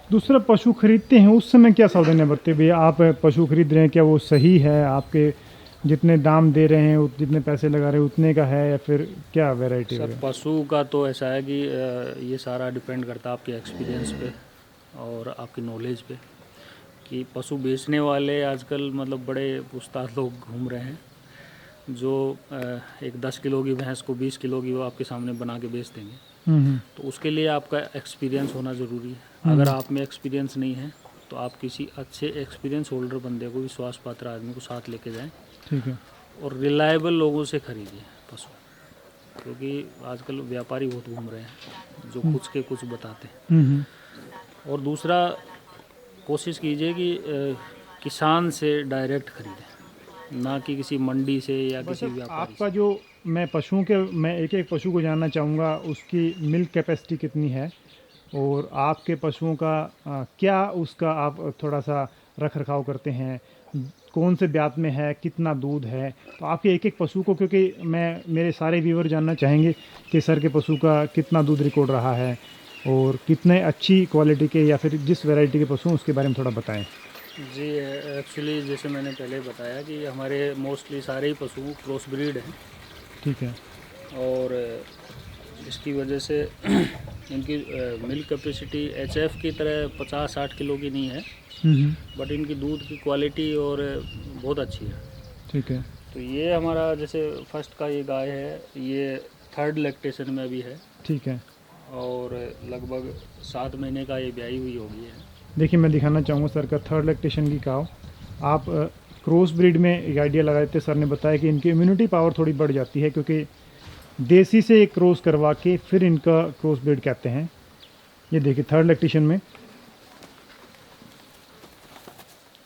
दूसरा पशु खरीदते हैं उस समय क्या सावधानियां बरते भैया? आप पशु खरीद रहे हैं, क्या वो सही है? आपके जितने दाम दे रहे हैं, जितने पैसे लगा रहे हैं उतने का है, या फिर क्या वैरायटी सर वगैरह? पशु का तो ऐसा है कि ये सारा डिपेंड करता है आपके एक्सपीरियंस पे और आपकी नॉलेज पे, कि पशु बेचने वाले आजकल मतलब बड़े उस्ताद लोग घूम रहे हैं जो एक 10 किलो की भैंस को 20 किलो की वो आपके सामने बना के बेच देंगे। हम्म। तो उसके लिए आपका एक्सपीरियंस होना ज़रूरी है। अगर हम्म। आप में एक्सपीरियंस नहीं है तो आप किसी अच्छे एक्सपीरियंस होल्डर बंदे को, विश्वास पात्र आदमी को साथ लेके जाएं ठीक है। और रिलायबल लोगों से खरीदिए पशु, क्योंकि आजकल व्यापारी बहुत घूम रहे हैं जो हम्म। कुछ के कुछ बताते हम्म। हैं। और दूसरा, कोशिश कीजिए कि किसान से डायरेक्ट खरीदें, ना कि किसी मंडी से या बस किसी अब व्यापारी आपका से। जो, मैं एक एक पशु को जानना चाहूँगा उसकी मिल्क कैपेसिटी कितनी है, और आपके पशुओं का क्या उसका आप थोड़ा सा रख रखाव करते हैं, कौन से ब्यात में है, कितना दूध है? तो आपके एक एक पशु को, क्योंकि मेरे सारे व्यूअर जानना चाहेंगे कि सर के पशु का कितना दूध रिकॉर्ड रहा है, और कितने अच्छी क्वालिटी के या फिर जिस वैरायटी के पशु हैं उसके बारे में थोड़ा बताएं। जी, एक्चुअली जैसे मैंने पहले बताया कि हमारे मोस्टली सारे ही पशु क्रॉस ब्रीड हैं। ठीक है। और इसकी वजह से इनकी मिल्क कैपेसिटी एचएफ की तरह 50-60 किलो की नहीं है, हम्म। बट इनकी दूध की क्वालिटी और बहुत अच्छी है। ठीक है। तो ये हमारा जैसे फर्स्ट का ये गाय है, ये थर्ड लैक्टेशन में भी है ठीक है। और लगभग 7 महीने का ये ब्याई हुई होगी है। देखिए, मैं दिखाना चाहूँगा सर का थर्ड लैक्टेशन की काव। आप क्रॉस ब्रीड में एक आइडिया लगाए थे, सर ने बताया कि इनकी इम्यूनिटी पावर थोड़ी बढ़ जाती है, क्योंकि देसी से क्रॉस करवा के फिर इनका क्रॉस ब्रीड कहते हैं। ये देखिए थर्ड लैक्टेशन में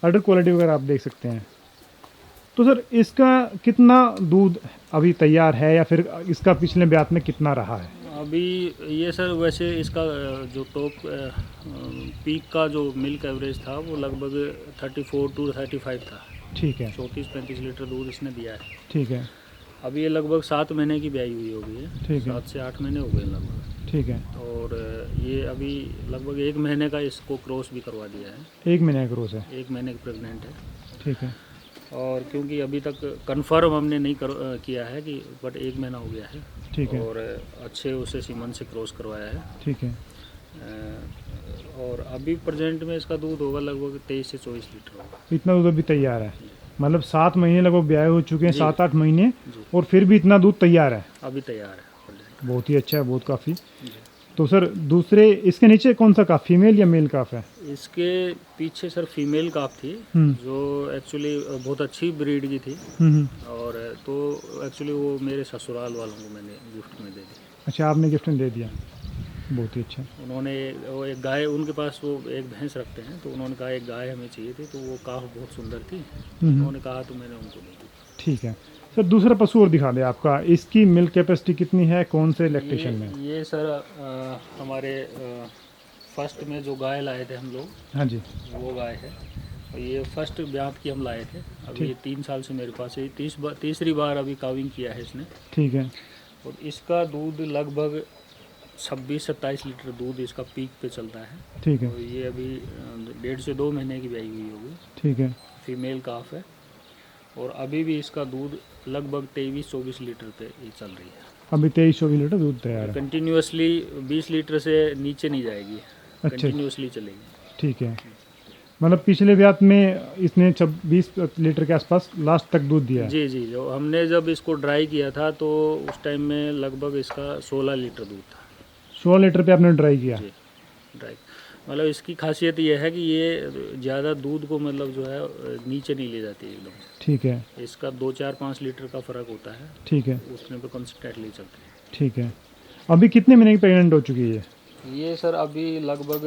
अडर क्वालिटी वगैरह आप देख सकते हैं। तो सर इसका कितना दूध अभी तैयार है, या फिर इसका पिछले ब्यात में कितना रहा है? अभी ये सर वैसे इसका जो टॉप पीक का जो मिल्क एवरेज था वो लगभग 34 to 35 था। ठीक है। 34-35 लीटर दूध इसने दिया है। ठीक है। अभी ये लगभग 7 महीने की ब्याई हुई होगी है। ठीक है। 7 से 8 महीने हो गए लगभग। ठीक है। और ये अभी लगभग 1 महीने का इसको क्रॉस भी करवा दिया है। 1 महीने का क्रॉस है? 1 महीने की प्रेग्नेंट है। ठीक है। और क्योंकि अभी तक कंफर्म हमने नहीं किया है कि, बट 1 महीना हो गया है। ठीक है। और अच्छे उसे सीमन से क्रॉस करवाया है। ठीक है। और अभी प्रेजेंट में इसका दूध होगा लगभग 23 से 24 लीटर होगा। इतना दूध अभी तैयार है? मतलब 7 महीने लगभग ब्याह हो चुके हैं, जी 7-8 महीने, जी, और फिर भी इतना दूध तैयार है? अभी तैयार है already। बहुत ही अच्छा है, बहुत काफ़ी। जी। तो सर दूसरे इसके नीचे कौन सा काफ, फीमेल या मेल काफ है? इसके पीछे सर फीमेल काफ थी, हम्म। जो एक्चुअली बहुत अच्छी ब्रीड की थी। हम्म। और तो एक्चुअली वो मेरे ससुराल वालों को मैंने गिफ्ट में दे दी। अच्छा, आपने गिफ्ट में दे दिया, बहुत ही अच्छा। उन्होंने वो एक गाय, उनके पास वो एक भैंस रखते हैं, तो उन्होंने कहा एक गाय हमें चाहिए थी, तो वो काफ बहुत सुंदर थी, उन्होंने कहा तो मैंने उनको दे दी। ठीक है। सर दूसरा पशु और दिखा दे आपका, इसकी मिल्क कैपेसिटी कितनी है, कौन से लैक्टेशन में? ये सर हमारे फर्स्ट में जो गाय लाए थे हम लोग, हाँ जी। वो गाय है। और ये फर्स्ट ब्यात की हम लाए थे। अभी ये 3 साल से मेरे पास है। तीसरी बार अभी काविंग किया है इसने। ठीक है। और इसका दूध लगभग 26-27 लीटर दूध इसका पीक पे चलता है। ठीक है। और ये अभी 1.5 से 2 महीने की ब्याई हुई होगी। ठीक है। फीमेल काफ है। और अभी भी इसका दूध लगभग 23-24 लीटर पे ये चल रही है। अभी 23-24 लीटर दूध तैयार है? कंटिन्यूसली 20 लीटर से नीचे नहीं जाएगी, अच्छा। कंटिन्यूसली चलेगी। ठीक है। मतलब पिछले ब्यात में इसने 20 लीटर के आसपास लास्ट तक दूध दिया है? जी जी, जो हमने जब इसको ड्राई किया था तो उस टाइम में लगभग इसका 16 लीटर दूध था। 16 लीटर पे आपने ड्राई किया? जी, ड्राई। मतलब इसकी खासियत ये है कि ये ज़्यादा दूध को मतलब जो है नीचे नहीं ले जाती एकदम से। ठीक है। इसका 2-4-5 लीटर का फ़र्क होता है। ठीक है। उसमें पे कंसिस्टेंटली चलती है। ठीक है। अभी कितने महीने की प्रेग्नेंट हो चुकी है? ये सर अभी लगभग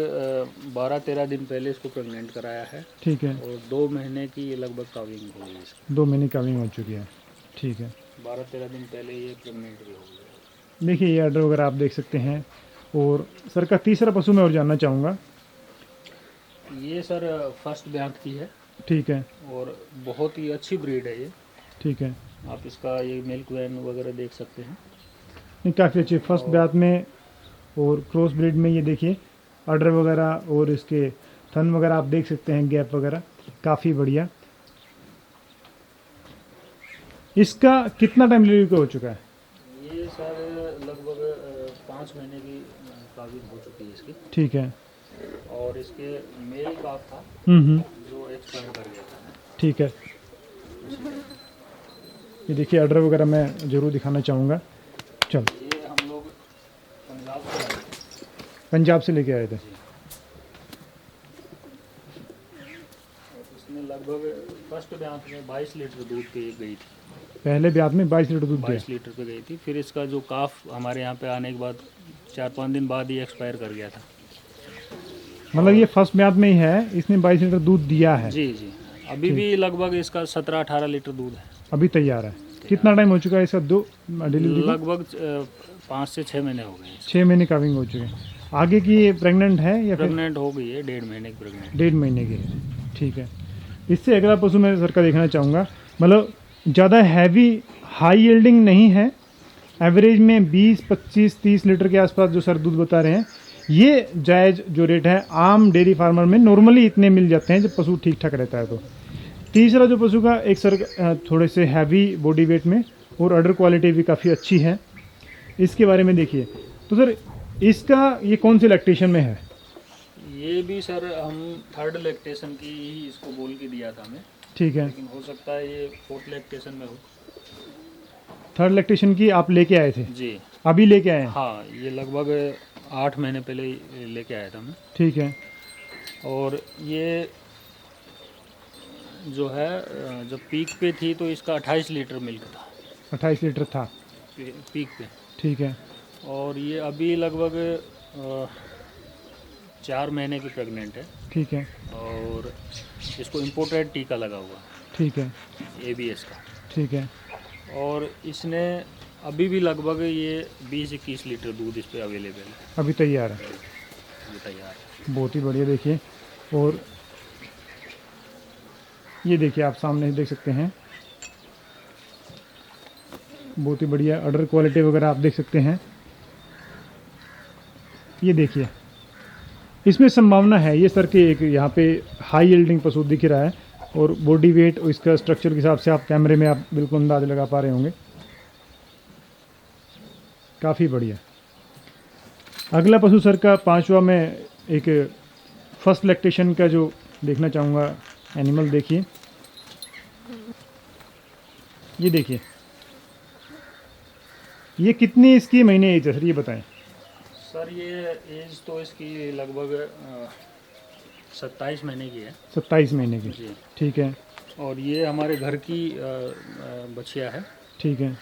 12-13 दिन पहले इसको प्रेग्नेंट कराया है। ठीक है। और 2 महीने की लगभग काविंग हो गई इसकी। 2 महीने काविंग हो चुकी है। ठीक है। 12-13 दिन पहले ये प्रेग्नेंट भी हो गई। देखिए ये आर्डर वगैरह आप देख सकते हैं। और सर का तीसरा पशु मैं और जानना चाहूँगा। ये सर फर्स्ट ब्यात की है। ठीक है। और बहुत ही अच्छी ब्रीड है ये। ठीक है। आप इसका ये मिल्क वैन वगैरह देख सकते हैं। नहीं, काफ़ी अच्छी फर्स्ट ब्यात में और क्रॉस ब्रीड में। ये देखिए अडर वगैरह और इसके थन वगैरह आप देख सकते हैं, गैप वगैरह काफ़ी बढ़िया। इसका कितना टाइम डिलीवरी का हो चुका है? ये सर लगभग 5 महीने की काविंग हो चुकी है इसकी। ठीक है। और इसके मेल काफ था हम्म। जो एक्सपायर कर गया था। ठीक है। ये देखिए अडर वगैरह मैं ज़रूर दिखाना चाहूँगा। चल, ये हम लोग पंजाब से लाए थे। पंजाब से लेके आए थे। इसमें लगभग फर्स्ट ब्यात में 22 लीटर दूध पे गई थी। पहले ब्यात में 22 लीटर दूध दिया। 22 लीटर पे गई थी। फिर इसका जो काफ हमारे यहाँ पे आने के बाद 4-5 दिन बाद ही एक्सपायर कर गया था। मतलब ये फर्स्ट ब्यात में ही है, इसने 22 लीटर दूध दिया है। जी जी। अभी भी लगभग इसका 17-18 लीटर दूध है। अभी तैयार है। कितना टाइम हो चुका है इसका दो डिलीवरी? लगभग 5 से 6 महीने हो गए। 6 महीने काविंग हो चुके हैं। आगे की ये प्रेग्नेंट है या फिर? प्रेग्नेंट हो गई है, 1.5 महीने की प्रेग्नेंट। 1.5 महीने की है। ठीक है। इससे अगला पशु मैं सर का देखना चाहूँगा। मतलब ज़्यादा हैवी हाई यील्डिंग नहीं है, एवरेज में 20, 25, 30 लीटर के आसपास जो सर दूध बता रहे हैं, ये जायज़ जो रेट है आम डेयरी फार्मर में नॉर्मली इतने मिल जाते हैं जब पशु ठीक ठाक रहता है। तो तीसरा जो पशु का एक सर थोड़े से हैवी बॉडी वेट में और अडर क्वालिटी भी काफ़ी अच्छी है, इसके बारे में देखिए। तो सर इसका ये कौन से लैक्टेशन में है? ये भी सर हम 3rd लैक्टेशन की ही इसको बोल के दिया था हमें। ठीक है। लेकिन हो सकता है ये 4th लैक्टेशन में हो। 3rd लैक्टेशन की आप लेके आए थे? जी। अभी लेके आए हैं? हाँ, ये लगभग 8 महीने पहले ही लेके आया था मैं। ठीक है। और ये जो है जब पीक पे थी तो इसका 28 लीटर मिल्क था। 28 लीटर था पीक पे। ठीक है। और ये अभी लगभग 4 महीने की प्रेग्नेंट है। ठीक है। और इसको इम्पोर्टेड टीका लगा हुआ है, ठीक है। ABS का। ठीक है। और इसने अभी भी लगभग ये 20-21 लीटर दूध इस पर अवेलेबल है। अभी तैयार है? ये तैयार है। बहुत ही बढ़िया। देखिए, और ये देखिए आप सामने देख सकते हैं, बहुत ही बढ़िया अडर क्वालिटी वगैरह आप देख सकते हैं। ये देखिए, इसमें संभावना है ये सर के एक यहाँ पे हाई यील्डिंग पशु दिख रहा है, और बॉडी वेट और इसका स्ट्रक्चर के हिसाब से आप कैमरे में आप बिल्कुल अंदाज लगा पा रहे होंगे। काफ़ी बढ़िया। अगला पशु सर का 5वां में एक फर्स्ट लैक्टेशन का जो देखना चाहूँगा एनिमल। देखिए, ये देखिए, ये कितनी इसकी महीने एज है सर, ये बताएं। सर ये एज तो इसकी लगभग 27 महीने की है। 27 महीने की। जी। ठीक है। और ये हमारे घर की बछिया है। ठीक है।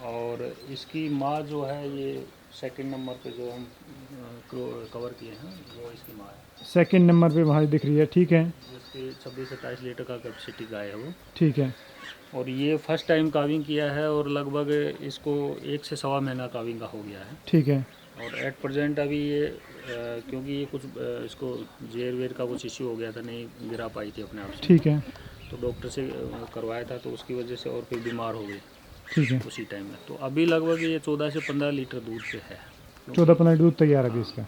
और इसकी माँ जो है ये 2nd नंबर पे जो हम कवर किए हैं वो इसकी माँ है। 2nd नंबर पे वहाँ दिख रही है। ठीक है। जिसकी 26-27 लीटर का कैपेसिटी गाय है वो। ठीक है। और ये फर्स्ट टाइम काविंग किया है और लगभग इसको 1 से 1.25 महीना काविंग का हो गया है। ठीक है। और एट प्रेजेंट अभी ये क्योंकि ये कुछ इसको जेर वेर का कुछ इश्यू हो गया था, नहीं गिरा पाई थी अपने आप से। ठीक है। तो डॉक्टर से करवाया था, तो उसकी वजह से और फिर बीमार हो गई ठीक है। उसी टाइम में। तो अभी लगभग ये 14 से 15 लीटर दूध पे है। 14-15 दूध तैयार है अभी इसका।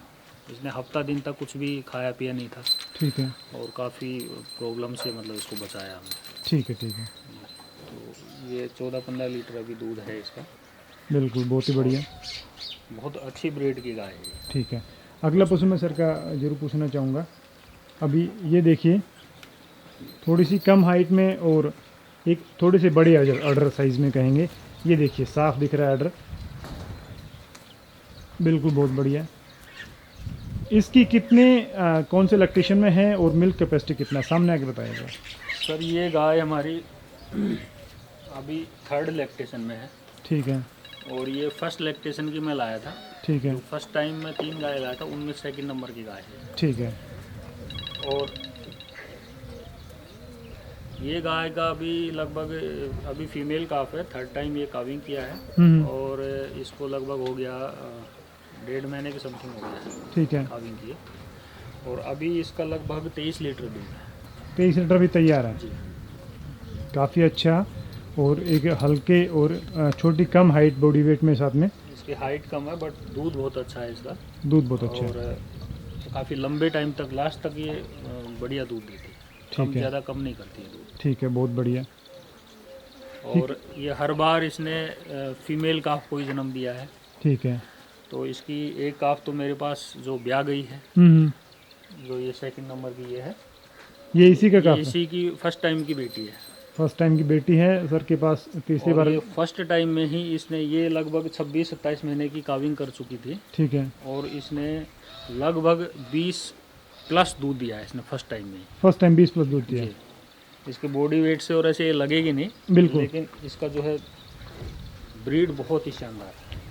इसने हफ्ता दिन तक कुछ भी खाया पिया नहीं था। ठीक है। और काफ़ी प्रॉब्लम से मतलब इसको बचाया हमने। ठीक है। ठीक है। तो ये 14-15 लीटर अभी दूध है इसका। बिल्कुल, बहुत ही बढ़िया। बहुत अच्छी ब्रीड की गाय है ये। ठीक है। अगला पशु मैं सर का जरूर पूछना चाहूँगा। अभी ये देखिए, थोड़ी सी कम हाइट में और एक थोड़े से बड़े अडर साइज़ में कहेंगे। ये देखिए, साफ दिख रहा है अडर, बिल्कुल बहुत बढ़िया। इसकी कितने कौन से लैक्टेशन में है और मिल्क कैपेसिटी कितना, सामने आके बताइएगा। सर ये गाय हमारी अभी 3rd लैक्टेशन में है। ठीक है। और ये फर्स्ट लैक्टेशन की मैं लाया था। ठीक है। तो फर्स्ट टाइम मैं 3 गाय लाया था, उनमें 2nd नंबर की गाय है। ठीक है। और ये गाय का अभी लगभग अभी फीमेल काफ है, 3rd टाइम ये काविंग किया है। और इसको लगभग हो गया 1.5 महीने के समथिंग हो गया है। ठीक है। काविंग किए। और अभी इसका लगभग 23 लीटर दूध है। 23 लीटर भी तैयार है। जी। काफ़ी अच्छा। और एक हल्के और छोटी कम हाइट बॉडी वेट में साथ में। इसकी हाइट कम है बट दूध बहुत अच्छा है इसका। दूध बहुत अच्छा है। और काफ़ी लंबे टाइम तक लास्ट तक ये बढ़िया दूध देती है। कम है। ज़्यादा कम नहीं करती है दूध। ठीक है, बहुत बढ़िया। और ये हर बार इसने फीमेल काफ को ही जन्म दिया है। ठीक है। तो इसकी एक काफ तो मेरे पास जो ब्याह गई है, हम्म। जो ये सेकंड नंबर की ये है, ये इसी का ये काफ है? इसी की फर्स्ट टाइम की बेटी है। फर्स्ट टाइम की बेटी है सर के पास, तीसरी और बार। ये फर्स्ट टाइम में ही इसने ये लगभग 26-27 महीने की काविंग कर चुकी थी। ठीक है। और इसने लगभग 20 प्लस दूध दिया है इसने फर्स्ट टाइम में ही। फर्स्ट टाइम 20 प्लस दूध दिया। जी। इसके बॉडी वेट से और ऐसे ये लगेगी नहीं, बिल्कुल। लेकिन इसका जो है ब्रीड बहुत ही शानदार है।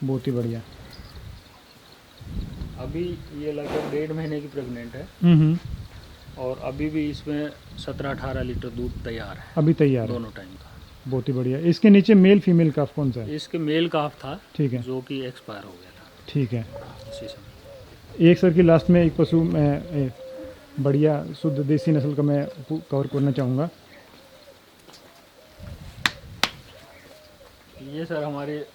बहुत ही बढ़िया। अभी ये लगभग 1.5 महीने की प्रेग्नेंट है। हम्म। और अभी भी इसमें 17-18 लीटर दूध तैयार है अभी तैयार है। दोनों टाइम का। बहुत ही बढ़िया। इसके नीचे मेल फीमेल काफ कौन सा है? इसके मेल काफ था, ठीक है। जो कि एक्सपायर हो गया था ठीक है। इसी समय। एक सर की लास्ट में एक पशु मैं बढ़िया शुद्ध देसी नस्ल का मैं कवर करना चाहूँगा। ये सर हमारे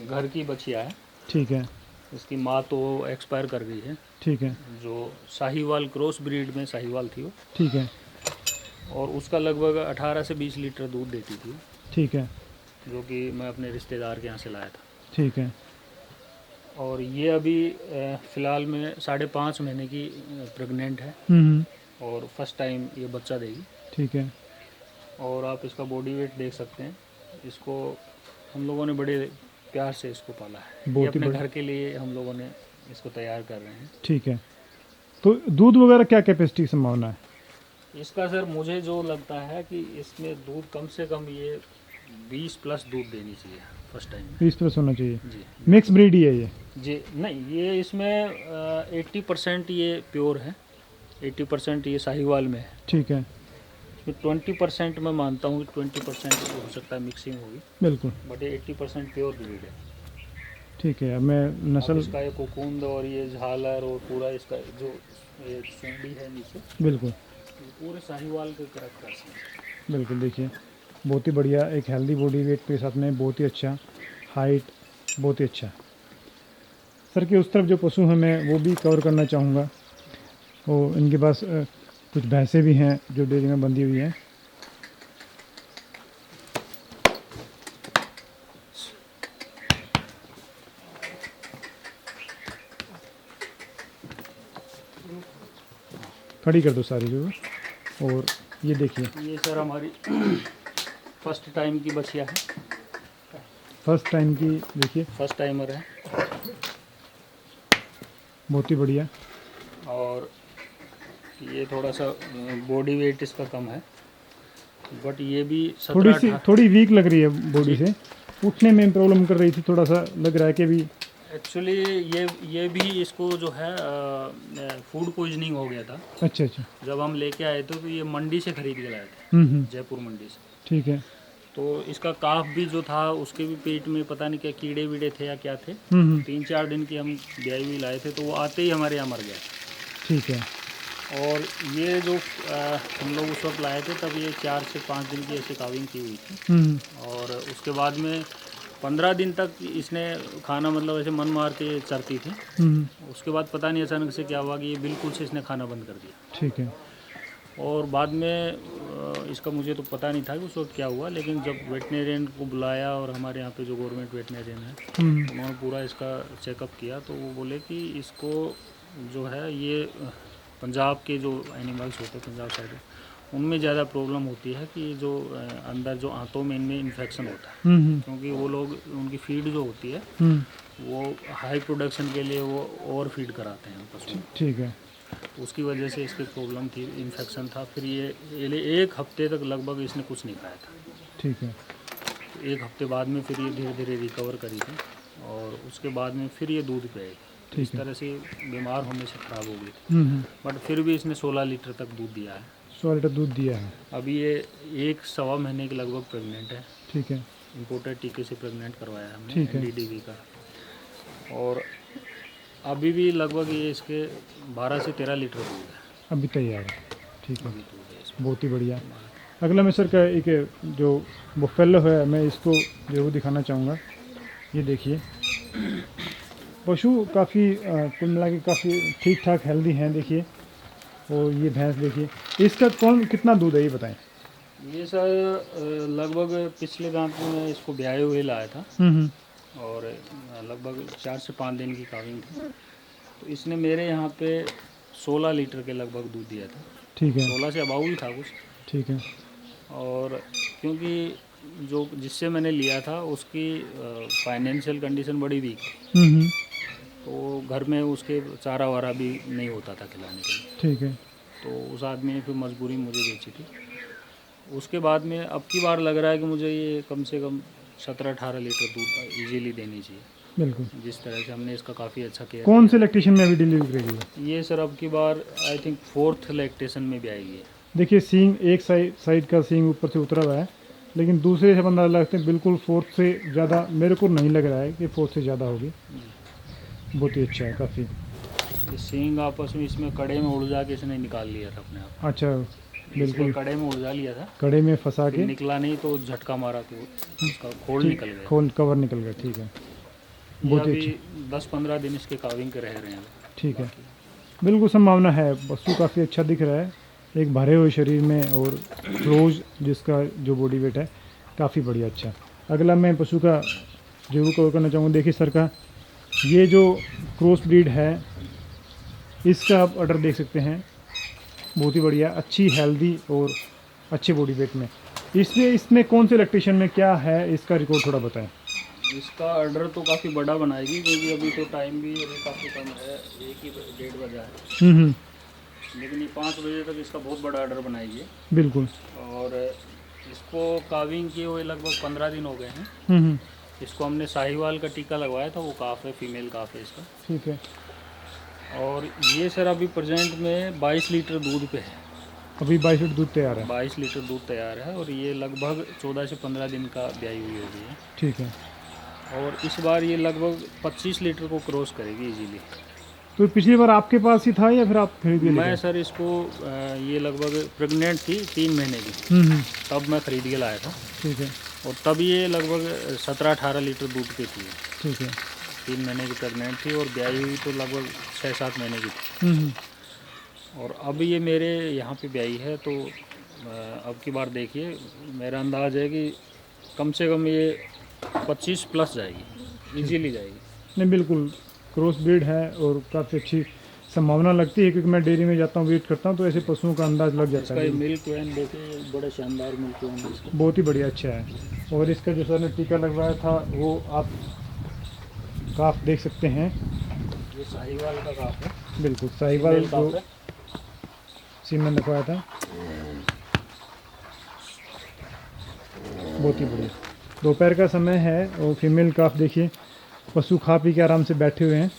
घर की बछिया है। ठीक है। इसकी माँ तो एक्सपायर कर गई है। ठीक है। जो साहिवाल क्रॉस ब्रीड में साहिवाल थी वो। ठीक है। और उसका लगभग 18 से 20 लीटर दूध देती थी, ठीक है। जो कि मैं अपने रिश्तेदार के यहाँ से लाया था। ठीक है। और ये अभी फ़िलहाल में 5.5 महीने की प्रेग्नेंट है। हम्म। और फर्स्ट टाइम ये बच्चा देगी। ठीक है। और आप इसका बॉडी वेट देख सकते हैं। इसको हम लोगों ने बड़े प्यार से इसको पाला है। ये बहुत ही अपने बढ़िया। घर के लिए हम लोगों ने इसको तैयार कर रहे हैं। ठीक है। तो दूध वगैरह क्या कैपेसिटी की संभावना है? इसका सर मुझे जो लगता है कि इसमें दूध कम से कम ये 20 प्लस दूध देनी चाहिए फर्स्ट टाइम में। 20 प्लस होना चाहिए। जी मिक्स ब्रीड ही है ये? जी नहीं, ये इसमें 80% ये प्योर है, 80% ये साहिवाल में है। ठीक है। इसमें 20% मैं मानता हूँ कि 20% हो सकता है मिक्सिंग होगी, बिल्कुल। बट ये 80% प्योर ब्रीड है। ठीक है। अब मैं अब नस्ल। इसका ये कोकुंद और ये झालर और पूरा इसका जो ये सुंडी है नीचे, बिल्कुल। ये पूरे साहिवाल के करैक्टर्स हैं। बिल्कुल। देखिए, बहुत ही बढ़िया, एक हेल्दी बॉडी वेट के साथ में बहुत ही अच्छा हाइट, बहुत ही अच्छा। सर के उस तरफ जो पशु हैं मैं वो भी कवर करना चाहूँगा। वो इनके पास कुछ भैंसें भी हैं जो डेयरी में बंधी हुई हैं। खड़ी कर दो सारी जो। और ये देखिए, ये सर हमारी फर्स्ट टाइम की बछिया है, फर्स्ट टाइम की। देखिए, फर्स्ट टाइमर है। बहुत ही बढ़िया। और ये थोड़ा सा बॉडी वेट इसका कम है, बट ये भी थोड़ी वीक लग रही है बॉडी से, उठने में प्रॉब्लम कर रही थी, थोड़ा सा लग रहा है कि भी एक्चुअली ये भी इसको जो है फूड पॉइजनिंग हो गया था। अच्छा अच्छा। जब हम लेके आए थे तो ये मंडी से खरीद के लाए थे, जयपुर मंडी से। ठीक है। तो इसका काफ भी जो था उसके भी पेट में पता नहीं क्या कीड़े वीड़े थे या क्या थे। 3-4 दिन की हम ब्याई हुई लाए थे, तो वो आते ही हमारे यहाँ मर गया। ठीक है। और ये जो हम लोग उस वक्त लाए थे तब ये 4 से 5 दिन की ऐसी काविंग की हुई थी। और उसके बाद में 15 दिन तक इसने खाना मतलब ऐसे मन मार के चरती थी। उसके बाद पता नहीं अचानक से क्या हुआ कि ये बिल्कुल से इसने खाना बंद कर दिया। ठीक है। और बाद में इसका मुझे तो पता नहीं था कि उस वक्त क्या हुआ, लेकिन जब वेटनेरियन को बुलाया और हमारे यहाँ पे जो गवर्नमेंट वेटनेरियन है उन्होंने पूरा इसका चेकअप किया, तो वो बोले कि इसको जो है ये पंजाब के जो एनिमल्स होते हैं पंजाब साइड उनमें ज़्यादा प्रॉब्लम होती है कि जो अंदर जो आंतों में इनमें इन्फेक्शन होता है, क्योंकि वो लोग उनकी फीड जो होती है वो हाई प्रोडक्शन के लिए वो ओवर फीड कराते हैं पशु। ठीक है। उसकी वजह से इसकी प्रॉब्लम थी, इन्फेक्शन था। फिर ये 1 हफ्ते तक लगभग इसने कुछ नहीं खाया था। ठीक है। 1 हफ्ते बाद में फिर ये धीरे धीरे रिकवर करी थी, और उसके बाद में फिर ये दूध पिएगी। इस तरह से बीमार होने से ख़राब हो गई थी, बट फिर भी इसने 16 लीटर तक दूध दिया है। 16 लीटर दूध दिया है। अभी ये 1-1.25 महीने के लगभग प्रेग्नेंट है। ठीक है। इम्पोर्टेड टीके से प्रेग्नेंट करवाया हमने, ठीक है। NDDB का। और अभी भी लगभग ये इसके 12 से 13 लीटर दूध है अभी तैयार है। ठीक है। अभी दूध है इसमें। बहुत ही बढ़िया। अगला मैं सर का एक जो बुफेलो है मैं इसको जरूर दिखाना चाहूँगा। ये देखिए, पशु काफ़ी कुल मिला के काफ़ी ठीक ठाक हेल्दी हैं देखिए। और ये भैंस देखिए, इसका कितना दूध है ये बताएं। ये सर लगभग पिछले दांत में मैं इसको ब्याए हुए लाया था हम्म। और लगभग 4 से 5 दिन की काविंग थी। तो इसने मेरे यहाँ पे 16 लीटर के लगभग दूध दिया था। ठीक है। 16 से अबाउल था कुछ। ठीक है। और क्योंकि जो जिससे मैंने लिया था उसकी फाइनेंशियल कंडीशन बड़ी वीक थी, हम्म। तो घर में उसके चारा वारा भी नहीं होता था खिलाने के लिए। ठीक है। तो उस आदमी ने फिर मजबूरी मुझे बेची थी। उसके बाद में अब की बार लग रहा है कि मुझे ये कम से कम 17-18 लीटर दूध इजीली देनी चाहिए, बिल्कुल। जिस तरह से हमने इसका काफ़ी अच्छा केयर कौन से लैक्टेशन में अभी डिलीवरी करेगी है? ये सर अब की बार आई थिंक 4th लैक्टेशन में भी आएगी। देखिए सींग एक साइड का सींग ऊपर से उतरा हुआ है, लेकिन दूसरे से अंदाजा लगते हैं बिल्कुल 4th से ज़्यादा मेरे को नहीं लग रहा है कि 4th से ज़्यादा होगी। बहुत ही अच्छा है काफ़ी। ये सींग आपस में इसमें कड़े में उड़ जाके इसने निकाल लिया था अपने आप। अच्छा, बिल्कुल कड़े में उलझा लिया था, कड़े में फंसा के निकला नहीं तो झटका मारा तो उसका खोल निकल गया। खोल कवर निकल गया। ठीक है, बहुत ही अभी 10-15 दिन इसके काविंग के रह रहे हैं। ठीक है, बिल्कुल संभावना है। पशु काफ़ी अच्छा दिख रहा है, एक भरे हुए शरीर में और क्लोज जिसका जो बॉडी वेट है काफ़ी बढ़िया अच्छा। अगला मैं पशु का जरूर कवर करना चाहूँगा। देखिए सर का ये जो क्रॉस ब्रीड है इसका आप ऑर्डर देख सकते हैं, बहुत ही बढ़िया, अच्छी हेल्दी और अच्छे बॉडी वेट में। इसमें कौन से लैक्टेशन में क्या है इसका रिकॉर्ड थोड़ा बताएं। इसका ऑर्डर तो काफ़ी बड़ा बनाएगी क्योंकि अभी तो टाइम भी अभी काफ़ी कम है, 1 बजा है। लेकिन ये 5 बजे तक इसका बहुत बड़ा ऑर्डर बनाएगी। बिल्कुल। और इसको काविंग किए हुए लगभग 15 दिन हो गए हैं। इसको हमने साहिवाल का टीका लगवाया था, वो काफ है, फीमेल काफ है इसका। ठीक है। और ये सर अभी प्रेजेंट में 22 लीटर दूध पे है। अभी 22 लीटर दूध तैयार है। 22 लीटर दूध तैयार है और ये लगभग 14 से 15 दिन का ब्याई हुई होगी है। ठीक है। और इस बार ये लगभग 25 लीटर को क्रॉस करेगी इजीली। तो पिछली बार आपके पास ही था या फिर आप खरीद के? मैं सर इसको ये लगभग प्रेग्नेंट थी 3 महीने की, तब मैं खरीद के लाया था। ठीक है। और तब ये लगभग 17-18 लीटर दूध पे थी। ठीक है। 3 महीने की प्रेग्नेंट थी और ब्याई हुई तो लगभग 6-7 महीने की थी। और अब ये मेरे यहाँ पे ब्याई है, तो अब की बार देखिए मेरा अंदाज़ है कि कम से कम ये 25 प्लस जाएगी, इजीली जाएगी। नहीं बिल्कुल, क्रॉस ब्रीड है और काफ़ी अच्छी संभावना लगती है, क्योंकि मैं डेयरी में जाता हूँ, वेट करता हूँ, तो ऐसे पशुओं का अंदाज लग जाता है। मिल्क वैन देखिए, बड़ा शानदार मिल्क वैन है, बहुत ही बढ़िया अच्छा है। और इसका जो सर ने टीका लगवाया था वो आप काफ देख सकते हैं, ये साहिवाल का काफ है। बिल्कुल साहिवाल जो सीमेंट लगवाया था, बहुत ही बढ़िया। दोपहर का समय है और फीमेल काफ देखिए, पशु खा पी के आराम से बैठे हुए हैं।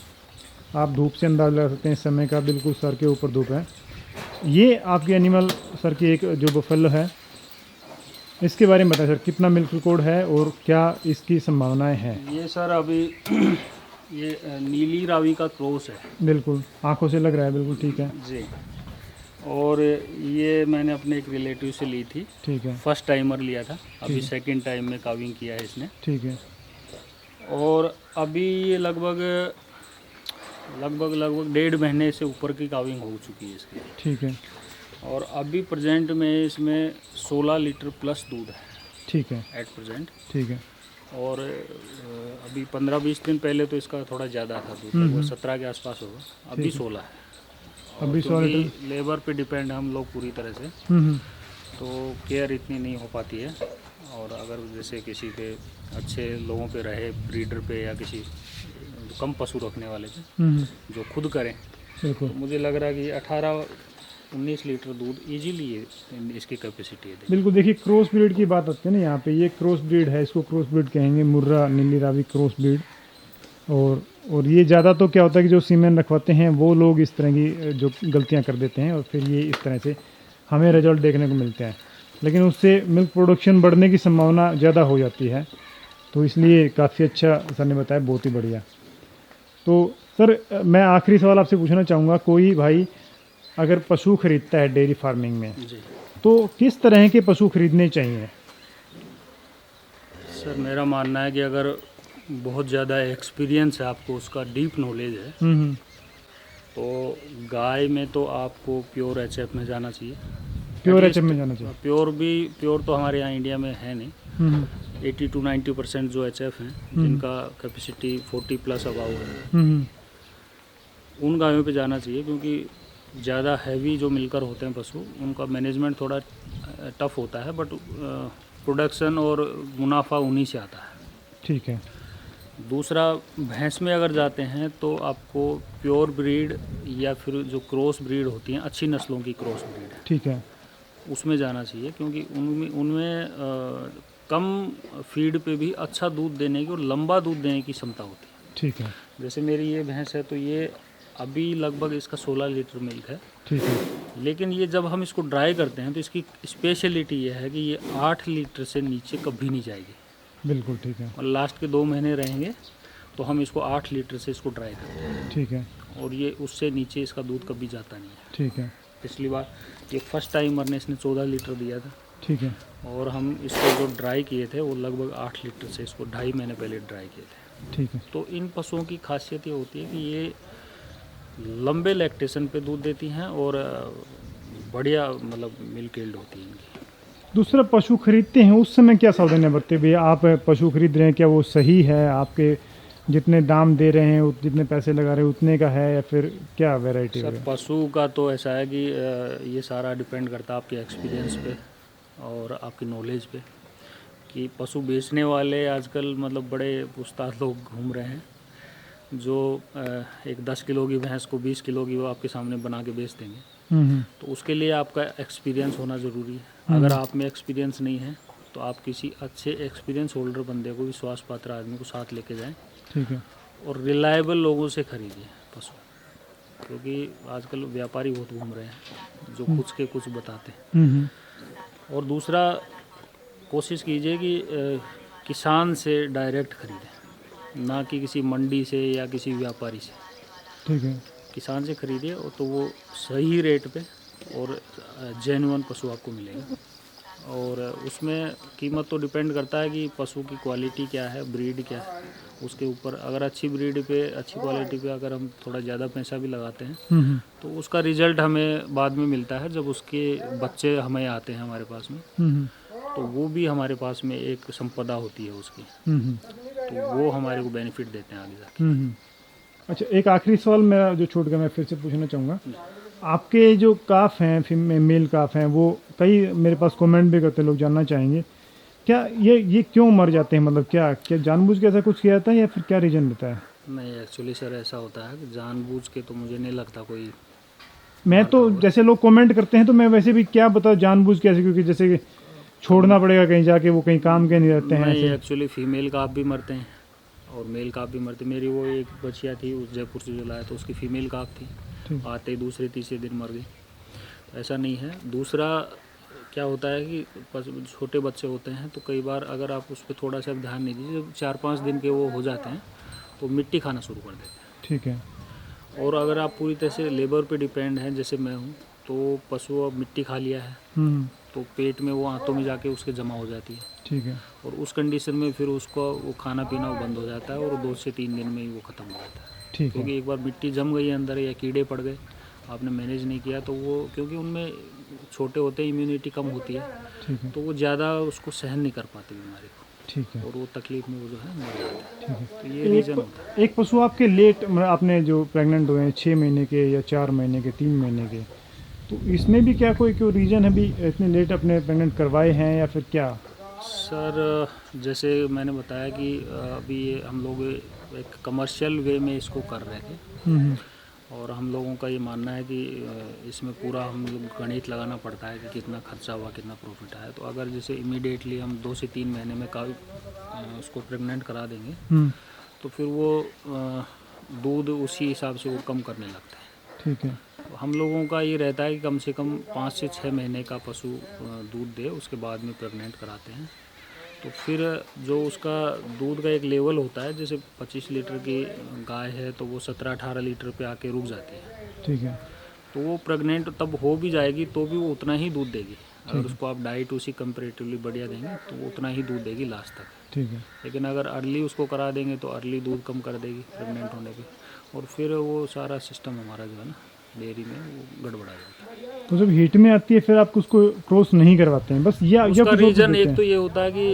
आप धूप से अंदाज लगा सकते हैं समय का, बिल्कुल सर के ऊपर धूप है। ये आपके एनिमल सर की एक जो बफेलो है, इसके बारे में बताएं सर, कितना मिल्क रिकॉर्ड है और क्या इसकी संभावनाएं हैं? ये सर अभी ये नीली रावी का क्रॉस है। बिल्कुल आंखों से लग रहा है, बिल्कुल ठीक है जी। और ये मैंने अपने एक रिलेटिव से ली थी। ठीक है। फर्स्ट टाइमर लिया था, अभी सेकंड टाइम में काविंग किया है इसने। ठीक है। और अभी ये लगभग 1.5 महीने से ऊपर की काविंग हो चुकी है इसकी। ठीक है। और अभी प्रेजेंट में इसमें 16 लीटर प्लस दूध है। ठीक है। At present. ठीक है। और अभी 15-20 दिन पहले तो इसका थोड़ा ज़्यादा था दूध, वो 17 के आसपास होगा, अभी 16 है। अभी 16 लीटर। लेबर पे डिपेंड हम लोग पूरी तरह से, तो केयर इतनी नहीं हो पाती है। और अगर जैसे किसी पे अच्छे लोगों पे रहे, ब्रीडर पे या किसी कम पशु रखने वाले पे जो खुद करें, बिल्कुल, तो मुझे लग रहा है कि 18-19 लीटर दूध इजीली इसकी कैपेसिटी है। बिल्कुल। देखिए क्रॉस ब्रीड की बात आती है ना यहाँ पे, ये क्रॉस ब्रीड है, इसको क्रॉस ब्रीड कहेंगे, मुर्रा नीली रावी क्रॉस ब्रीड। और ये ज़्यादा तो क्या होता है कि जो सीमेन रखवाते हैं वो लोग इस तरह की जो गलतियाँ कर देते हैं और फिर ये इस तरह से हमें रिजल्ट देखने को मिलते हैं, लेकिन उससे मिल्क प्रोडक्शन बढ़ने की संभावना ज़्यादा हो जाती है। तो इसलिए काफ़ी अच्छा सर ने बताया, बहुत ही बढ़िया। तो सर मैं आखिरी सवाल आपसे पूछना चाहूँगा, कोई भाई अगर पशु खरीदता है डेयरी फार्मिंग में जी, तो किस तरह के पशु खरीदने चाहिए? सर मेरा मानना है कि अगर बहुत ज़्यादा एक्सपीरियंस है आपको, उसका डीप नॉलेज है। हम्म। तो गाय में तो आपको प्योर एचएफ में जाना चाहिए। प्योर एटलीस्ट एचएफ में जाना चाहिए। प्योर तो हमारे यहाँ इंडिया में है नहीं। हम्म 80 to 90% जो एचएफ हैं जिनका कैपेसिटी 40 प्लस अबाव है, हम्म उन गायों पे जाना चाहिए, क्योंकि ज़्यादा हैवी जो मिलकर होते हैं पशु, उनका मैनेजमेंट थोड़ा टफ होता है, बट प्रोडक्शन और मुनाफा उन्हीं से आता है। ठीक है। दूसरा, भैंस में अगर जाते हैं तो आपको प्योर ब्रीड या फिर जो क्रॉस ब्रीड होती हैं, अच्छी नस्लों की क्रॉस ब्रीड है, ठीक है। उसमें जाना चाहिए, क्योंकि उनमें उनमें कम फीड पे भी अच्छा दूध देने की और लंबा दूध देने की क्षमता होती है। ठीक है। जैसे मेरी ये भैंस है, तो ये अभी लगभग इसका 16 लीटर मिल्क है। ठीक है। लेकिन ये जब हम इसको ड्राई करते हैं तो इसकी स्पेशलिटी ये है कि ये 8 लीटर से नीचे कभी नहीं जाएगी। बिल्कुल ठीक है। और लास्ट के 2 महीने रहेंगे तो हम इसको 8 लीटर से इसको ड्राई करते हैं, ठीक है। और ये उससे नीचे इसका दूध कभी जाता नहीं है। ठीक है। पिछली बार ये फर्स्ट टाइमर ने इसने 14 लीटर दिया था, ठीक है। और हम इसको जो ड्राई किए थे वो लगभग 8 लीटर से इसको 2.5 महीने पहले ड्राई किए थे। ठीक है। तो इन पशुओं की खासियत ये होती है कि ये लंबे लैक्टेशन पे दूध देती हैं और बढ़िया मतलब मिल्क यील्ड होती है इनकी। दूसरा, पशु खरीदते हैं उस समय क्या सावधानियां बरतते भैया? आप पशु खरीद रहे हैं, क्या वो सही है? आपके जितने दाम दे रहे हैं, जितने पैसे लगा रहे हैं उतने का है, या फिर क्या वैरायटी सर, है? पशु का तो ऐसा है कि ये सारा डिपेंड करता है आपके एक्सपीरियंस पे और आपकी नॉलेज पे, कि पशु बेचने वाले आजकल मतलब बड़े उस्ताद लोग घूम रहे हैं, जो एक 10 किलो की भैंस को 20 किलो की वो आपके सामने बना के बेच देंगे। तो उसके लिए आपका एक्सपीरियंस होना ज़रूरी है। अगर आप में एक्सपीरियंस नहीं है तो आप किसी अच्छे एक्सपीरियंस होल्डर बंदे को, विश्वास पात्र आदमी को साथ लेके जाएं, ठीक है। और रिलायबल लोगों से खरीदिए पशु, क्योंकि आजकल व्यापारी बहुत घूम रहे हैं जो कुछ के कुछ बताते हैं। और दूसरा, कोशिश कीजिए कि किसान से डायरेक्ट खरीदें, ना कि किसी मंडी से या किसी व्यापारी से। ठीक है। किसान से खरीदिए, और तो वो सही रेट पे और जेन्युइन पशु आपको मिलेगा। और उसमें कीमत तो डिपेंड करता है कि पशु की क्वालिटी क्या है, ब्रीड क्या है, उसके ऊपर। अगर अच्छी ब्रीड पे, अच्छी क्वालिटी पे अगर हम थोड़ा ज़्यादा पैसा भी लगाते हैं तो उसका रिजल्ट हमें बाद में मिलता है, जब उसके बच्चे हमें आते हैं हमारे पास में, तो वो भी हमारे पास में एक संपदा होती है उसकी, तो वो हमारे को बेनिफिट देते हैं आगे जाके। अच्छा, एक आखिरी सवाल मेरा जो छूट गया, मैं फिर से पूछना चाहूँगा। आपके जो काफ हैं, मेल काफ हैं, वो कई मेरे पास कमेंट भी करते लोग, जानना चाहेंगे क्या ये क्यों मर जाते हैं? मतलब क्या क्या जानबूझ के ऐसा कुछ किया जाता है, या फिर क्या रीज़न रहता है? नहीं, एक्चुअली सर ऐसा होता है कि जानबूझ के तो मुझे नहीं लगता कोई। मैं तो जैसे लोग कमेंट करते हैं तो मैं वैसे भी क्या बताऊँ जानबूझ के ऐसे, क्योंकि जैसे कि छोड़ना पड़ेगा कहीं जाके, वो कहीं काम के नहीं रहते हैं नहीं, ऐसे। एक्चुअली फीमेल काफ भी मरते हैं और मेल काफ भी मरते। मेरी वो एक बच्चिया थी, उस जयपुर से जो लाया, तो उसकी फीमेल काफ थी, ठीक। आते ही दूसरे तीसरे दिन मर गई। तो ऐसा नहीं है। दूसरा क्या होता है कि छोटे बच्चे होते हैं तो कई बार अगर आप उस पर थोड़ा सा ध्यान नहीं दीजिए, जब 4-5 दिन के वो हो जाते हैं तो मिट्टी खाना शुरू कर देते हैं। ठीक है। और अगर आप पूरी तरह से लेबर पे डिपेंड हैं, जैसे मैं हूँ, तो पशु अब मिट्टी खा लिया है तो पेट में वो आंतों में जाके उसके जमा हो जाती है। ठीक है। और उस कंडीशन में फिर उसको वो खाना पीना वो बंद हो जाता है, और 2 से 3 दिन में ही वो ख़त्म हो जाता है। ठीक है। क्योंकि एक बार मिट्टी जम गई है अंदर, या कीड़े पड़ गए, आपने मैनेज नहीं किया, तो वो, क्योंकि उनमें छोटे होते हैं इम्यूनिटी कम होती है, ठीक है। तो वो ज़्यादा उसको सहन नहीं कर पाती बीमारी को, ठीक है। और वो तकलीफ में वो जो है मर जाते हैं। ठीक है। तो ये रीज़न होता है। एक पशु आपके लेट, मतलब आपने जो प्रेग्नेंट हुए हैं 6 महीने के या 4 महीने के, 3 महीने के, तो इसमें भी क्या कोई रीज़न है भी इतने लेट अपने प्रेग्नेंट करवाए हैं, या फिर क्या? सर, जैसे मैंने बताया कि अभी हम लोग एक कमर्शियल वे में इसको कर रहे थे, और हम लोगों का ये मानना है कि इसमें पूरा हम लोग गणित लगाना पड़ता है कि कितना खर्चा हुआ, कितना प्रॉफिट आया। तो अगर जैसे इमीडिएटली हम 2 से 3 महीने में उसको प्रेग्नेंट करा देंगे, तो फिर वो दूध उसी हिसाब से वो कम करने लगता है। ठीक है। तो हम लोगों का ये रहता है कि कम से कम 5 से 6 महीने का पशु दूध दे, उसके बाद में प्रेग्नेंट कराते हैं। तो फिर जो उसका दूध का एक लेवल होता है, जैसे 25 लीटर की गाय है तो वो 17-18 लीटर पे आके रुक जाती है। ठीक है। तो वो प्रेग्नेंट तब हो भी जाएगी तो भी वो उतना ही दूध देगी। अगर उसको आप डाइट उसी कंपेरेटिवली बढ़िया देंगे तो वो उतना ही दूध देगी लास्ट तक। ठीक है। लेकिन अगर अर्ली उसको करा देंगे तो अर्ली दूध कम कर देगी प्रेग्नेंट होने पे, और फिर वो सारा सिस्टम हमारा जो है ना डेयरी में वो गड़बड़ा जाता है। तो जब हीट में आती है फिर आप उसको क्रॉस नहीं करवाते हैं बस, या उसका कुछ और रीज़न देते एक हैं? तो ये होता है कि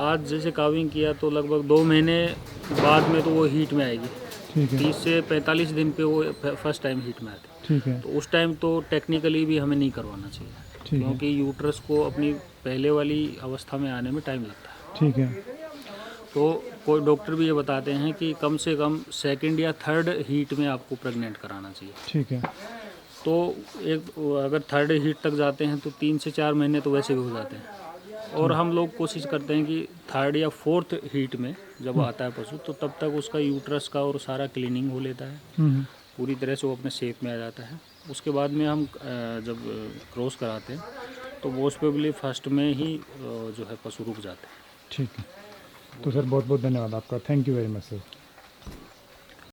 आज जैसे काविंग किया तो लगभग 2 महीने बाद में तो वो हीट में आएगी। ठीक है। 30 से 45 दिन पे वो फर्स्ट टाइम हीट में आती है। ठीक है। तो उस टाइम तो टेक्निकली भी हमें नहीं करवाना चाहिए, ठीक है। क्योंकि यूट्रस को अपनी पहले वाली अवस्था में आने में टाइम लगता है। ठीक है। तो कोई डॉक्टर भी ये बताते हैं कि कम से कम सेकंड या थर्ड हीट में आपको प्रेग्नेंट कराना चाहिए। ठीक है। तो एक अगर थर्ड हीट तक जाते हैं तो 3 से 4 महीने तो वैसे भी हो जाते हैं, और हम लोग कोशिश करते हैं कि थर्ड या फोर्थ हीट में जब आता है पशु तो तब तक उसका यूट्रस का और सारा क्लीनिंग हो लेता है, हम्म। पूरी तरह से वो अपने शेप में आ जाता है। उसके बाद में हम जब क्रॉस कराते हैं तो मोस्ट प्रोबेबली फर्स्ट में ही जो है पशु रुक जाते हैं। ठीक है। तो सर बहुत बहुत धन्यवाद आपका, thank you very much sir.